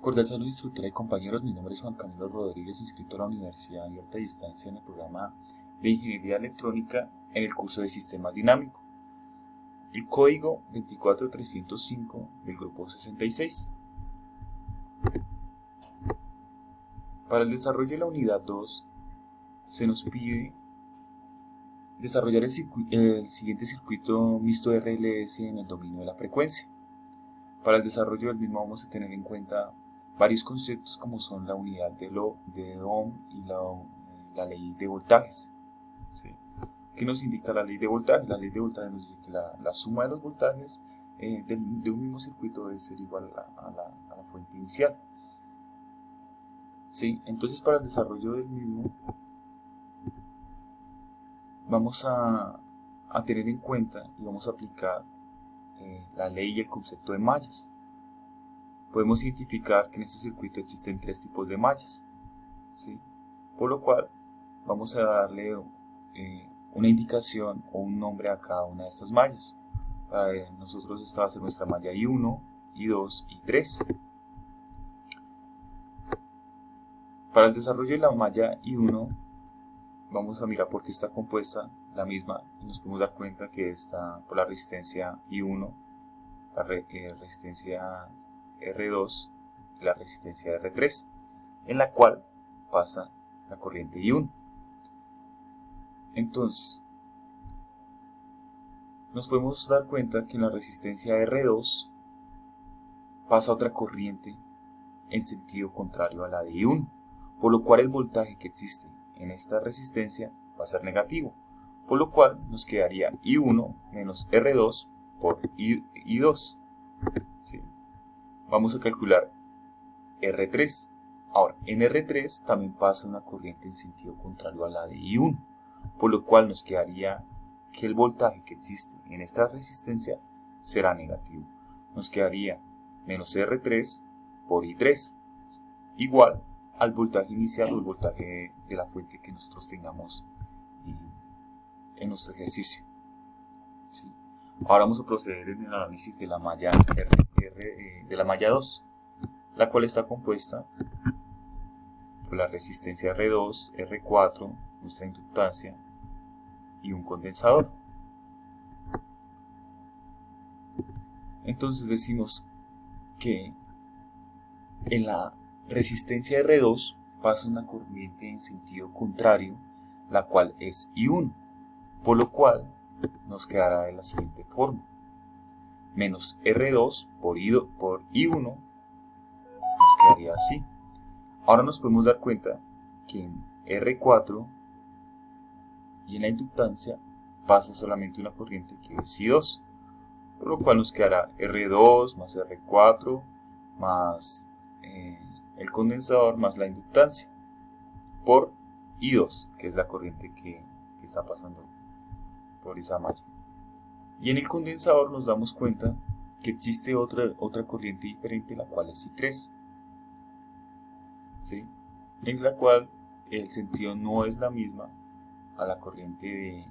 Cordial saludo, instructora y compañeros. Mi nombre es Juan Camilo Rodríguez, inscrito a la Universidad Abierta a Distancia en el programa de Ingeniería Electrónica en el curso de Sistemas Dinámicos. El código 24305 del grupo 66. Para el desarrollo de la unidad 2 se nos pide desarrollar el siguiente circuito mixto RLS en el dominio de la frecuencia. Para el desarrollo del mismo vamos a tener en cuenta varios conceptos como son la unidad de Ohm y la ley de voltajes. ¿Sí? ¿Qué nos indica la ley de voltaje? La ley de voltaje nos dice que la suma de los voltajes de un mismo circuito debe ser igual a la fuente inicial. ¿Sí? Entonces, para el desarrollo del mismo vamos a tener en cuenta y vamos a aplicar la ley y el concepto de mallas. Podemos identificar que en este circuito existen tres tipos de mallas, ¿sí? Por lo cual vamos a darle una indicación o un nombre a cada una de estas mallas. Para nosotros esta va a ser nuestra malla I1, I2 y 3. Para el desarrollo de la malla I1 vamos a mirar por qué está compuesta la misma y nos podemos dar cuenta que está por la resistencia I1, la resistencia R2 y la resistencia R3, en la cual pasa la corriente I1. Entonces, nos podemos dar cuenta que en la resistencia R2 pasa otra corriente en sentido contrario a la de I1, por lo cual el voltaje que existe en esta resistencia va a ser negativo, por lo cual nos quedaría I1 menos R2 por I2. ¿Sí? Vamos a calcular R3. Ahora, en R3 también pasa una corriente en sentido contrario a la de I1, por lo cual nos quedaría que el voltaje que existe en esta resistencia será negativo. Nos quedaría menos R3 por I3, igual al voltaje inicial o el voltaje de la fuente que nosotros tengamos en nuestro ejercicio. ¿Sí? Ahora vamos a proceder en el análisis de la malla de la malla 2, la cual está compuesta por la resistencia R2, R4, nuestra inductancia y un condensador. Entonces decimos que en la resistencia R2 pasa una corriente en sentido contrario, la cual es I1, por lo cual nos quedará de la siguiente forma: menos R2 por I1 nos quedaría así. Ahora nos podemos dar cuenta que en R4 y en la inductancia pasa solamente una corriente que es I2, por lo cual nos quedará R2 más R4 más el condensador más la inductancia por I2, que es la corriente que está pasando por esa malla. Y en el condensador nos damos cuenta que existe otra corriente diferente, la cual es I3, ¿sí? En la cual el sentido no es la misma a la corriente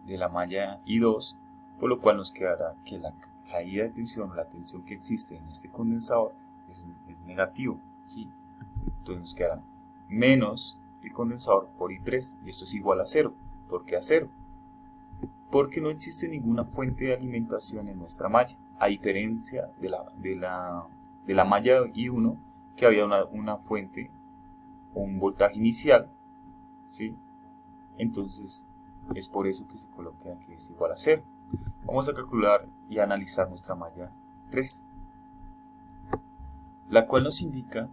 de la malla I2, por lo cual nos quedará que la caída de tensión, la tensión que existe en este condensador es negativo, ¿sí? Entonces nos quedará menos el condensador por I3, y esto es igual a 0. ¿Por qué a 0? Porque no existe ninguna fuente de alimentación en nuestra malla, a diferencia de la malla I1, que había una fuente o un voltaje inicial, ¿sí? Entonces es por eso que se coloca que es igual a 0. Vamos a calcular y analizar nuestra malla 3, la cual nos indica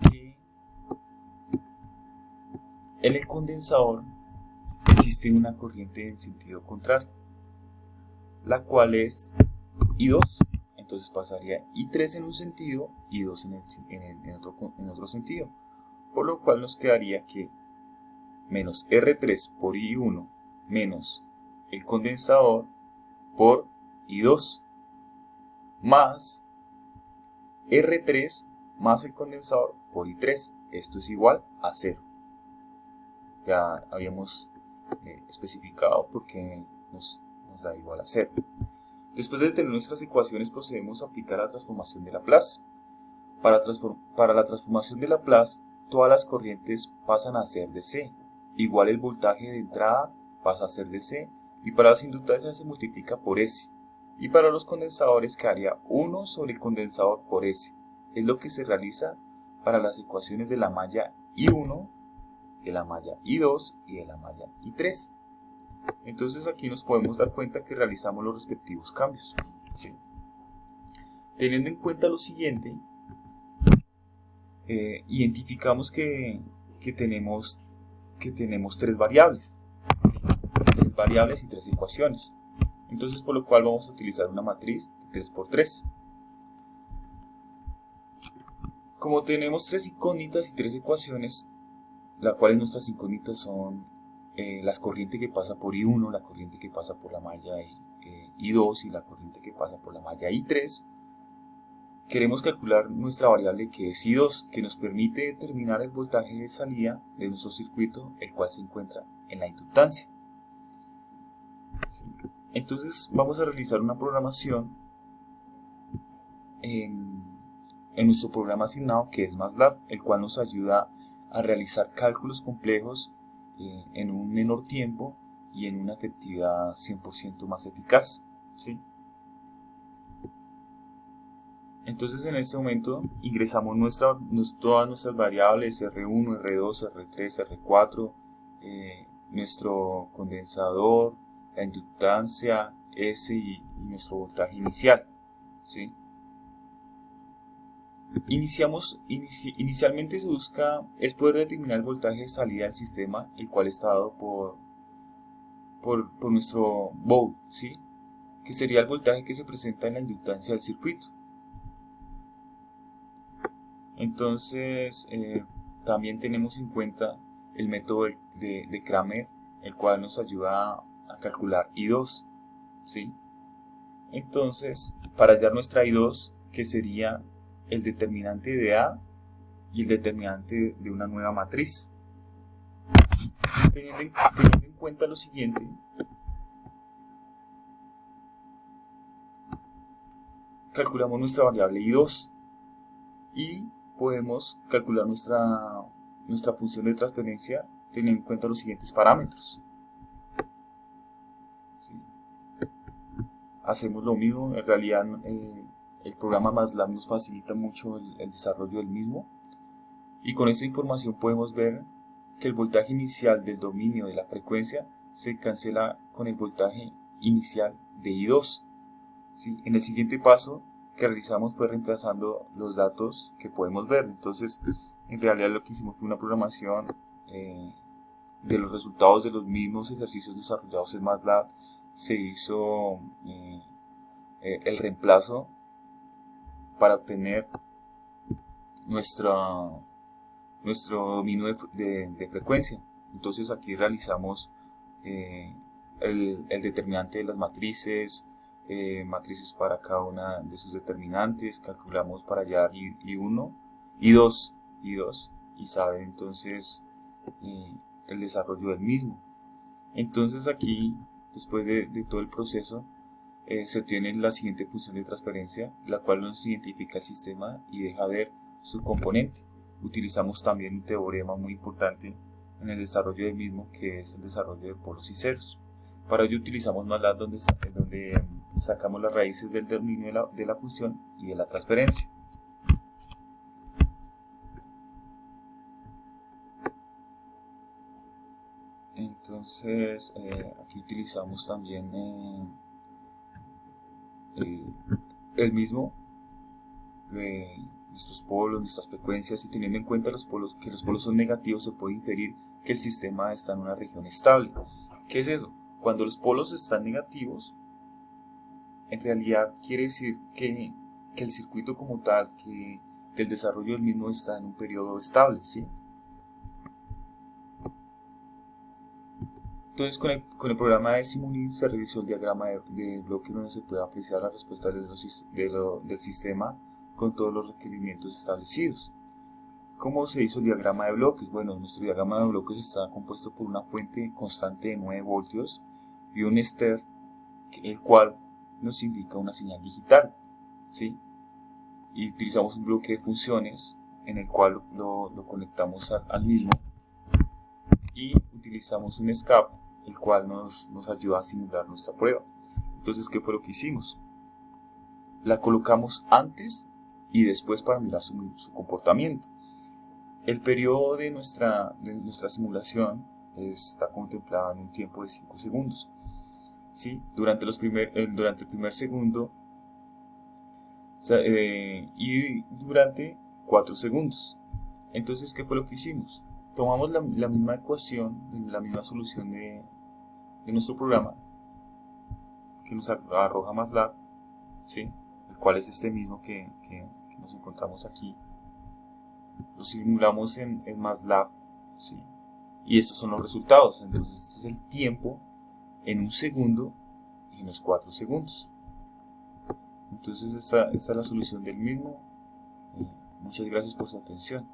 que en el condensador existe una corriente en sentido contrario, la cual es I2. Entonces pasaría I3 en un sentido, I2 en otro sentido, por lo cual nos quedaría que menos R3 por I1 menos el condensador por I2 más R3 más el condensador por I3. Esto es igual a 0. Ya habíamos especificado porque nos da igual a 0. Después de tener nuestras ecuaciones, procedemos a aplicar la transformación de Laplace. Para la transformación de Laplace, todas las corrientes pasan a ser de C. Igual el voltaje de entrada pasa a ser de C, y para las inductancias se multiplica por S. Y para los condensadores quedaría 1 sobre el condensador por S. Es lo que se realiza para las ecuaciones de la malla I1, de la malla I2 y de la malla I3. Entonces aquí nos podemos dar cuenta que realizamos los respectivos cambios. ¿Sí? Teniendo en cuenta lo siguiente, identificamos que tenemos tres variables y tres ecuaciones. Entonces, por lo cual vamos a utilizar una matriz de 3 por 3. Como tenemos tres incógnitas y tres ecuaciones, las cuales nuestras incógnitas son la corriente que pasa por I1, la corriente que pasa por la malla I2 y la corriente que pasa por la malla I3, queremos calcular nuestra variable que es I2, que nos permite determinar el voltaje de salida de nuestro circuito, el cual se encuentra en la inductancia. Entonces vamos a realizar una programación en nuestro programa asignado, que es MATLAB, el cual nos ayuda a realizar cálculos complejos en un menor tiempo y en una efectividad 100% más eficaz. ¿Sí? Entonces en este momento ingresamos todas nuestras variables R1, R2, R3, R4, nuestro condensador, la inductancia, S y nuestro voltaje inicial. ¿Sí? Inicialmente se busca es poder determinar el voltaje de salida del sistema, el cual está dado por nuestro volt, ¿sí? Que sería el voltaje que se presenta en la inductancia del circuito. Entonces también tenemos en cuenta el método de Cramer, el cual nos ayuda a calcular I2, ¿sí? Entonces, para hallar nuestra I2, que sería el determinante de A y el determinante de una nueva matriz. Teniendo en cuenta lo siguiente, calculamos nuestra variable I2 y podemos calcular nuestra función de transferencia teniendo en cuenta los siguientes parámetros. ¿Sí? Hacemos lo mismo, en realidad el programa MATLAB nos facilita mucho el desarrollo del mismo, y con esta información podemos ver que el voltaje inicial del dominio de la frecuencia se cancela con el voltaje inicial de I2. ¿Sí? En el siguiente paso que realizamos fue reemplazando los datos que podemos ver. Entonces, en realidad lo que hicimos fue una programación de los resultados de los mismos ejercicios desarrollados en MATLAB. Se hizo el reemplazo para obtener nuestro dominio de frecuencia. Entonces aquí realizamos el determinante de las matrices, matrices para cada una de sus determinantes, calculamos para hallar I1, I2 y saber entonces el desarrollo del mismo. Entonces aquí, después de todo el proceso, se obtiene la siguiente función de transferencia, la cual nos identifica el sistema y deja ver su componente. Utilizamos también un teorema muy importante en el desarrollo del mismo, que es el desarrollo de polos y ceros. Para ello utilizamos MATLAB donde sacamos las raíces del dominio de la función y de la transferencia. Entonces aquí utilizamos también el mismo, nuestros polos, nuestras frecuencias, y teniendo en cuenta que los polos son negativos, se puede inferir que el sistema está en una región estable. ¿Qué es eso? Cuando los polos están negativos, en realidad quiere decir que el circuito como tal, que el desarrollo del mismo está en un periodo estable, ¿sí? Entonces con el programa de Simulink se realizó el diagrama de bloques donde se puede apreciar la respuesta del sistema con todos los requerimientos establecidos. ¿Cómo se hizo el diagrama de bloques? Bueno, nuestro diagrama de bloques está compuesto por una fuente constante de 9 voltios y un ester, el cual nos indica una señal digital, ¿sí? y utilizamos un bloque de funciones en el cual lo conectamos al mismo, y utilizamos un escape, el cual nos ayuda a simular nuestra prueba. Entonces, ¿qué fue lo que hicimos? La colocamos antes y después para mirar su comportamiento. El periodo de nuestra simulación está contemplado en un tiempo de 5 segundos. ¿Sí? Durante el primer segundo y durante 4 segundos. Entonces, ¿qué fue lo que hicimos? Tomamos la misma ecuación, la misma solución de nuestro programa que nos arroja MATLAB, ¿sí? El cual es este mismo que nos encontramos aquí. Lo simulamos en MATLAB, ¿sí? Y estos son los resultados. Entonces, este es el tiempo en un segundo y en los 4 segundos. Entonces, esta es la solución del mismo. Muchas gracias por su atención.